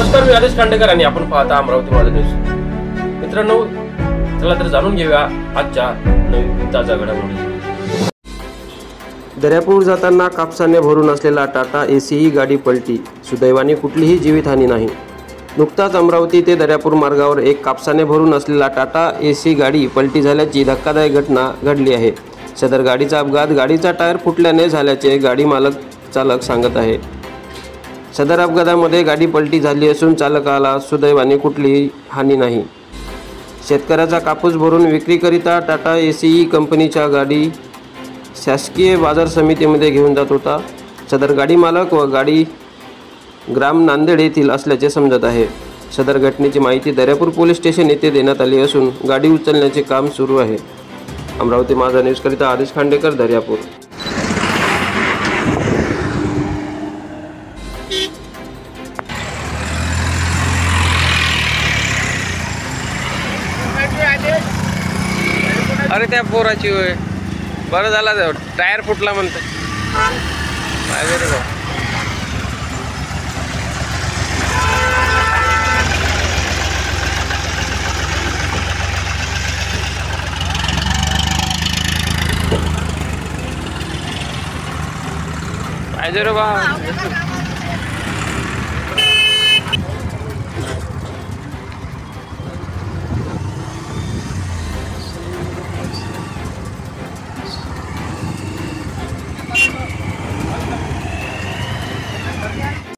नमस्कार, मी आदेश खांडेकर आणि आपण पाहता अमरावती माझा न्यूज. मित्रांनो, चला तर जाणून घेऊया आजच्या नवीन ताजा घडामोडी. दर्यापूर जाताना कापसाने भरून असलेला टाटा एसी गाडी पलटी. सुदैवाने कुठलीही जीवितहानी नाही. नुकताच अमरावती ते दर्यापूर मार्गावर एक कापसाने भरून असलेला टाटा एसी गाडी पलटी झाल्याची धक्कादायक घटना घडली आहे. सदर गाडीचा अपघात गाडीचा टायर फुटल्याने झाल्याचे गाडी चालक सांगत आहे. सदर अपघातामध्ये गाडी पलटी झाली असून चालकाला सुदैवाने कुठलीही हानी नाही. शेतकऱ्याचा कापूस भरून विक्रीकरिता टाटा एसी कंपनीच्या गाडी शासकीय बाजार समितीमध्ये घेऊन जात होता. सदर गाडी मालक व गाडी ग्राम नांदेड येथील असल्याचे समजत आहे. सदर घटनेची माहिती दर्यापूर पोलीस स्टेशन येथे देण्यात आली असून गाडी उचलण्याचे काम सुरू आहे. अमरावती माझा न्यूजकरिता आदेश खांडेकर, दर्यापूर. अरे त्या पोराची होय, बरं झाला टायर फुटला म्हणते. पाहिजे रे भाऊ. पाहिजे रे बा.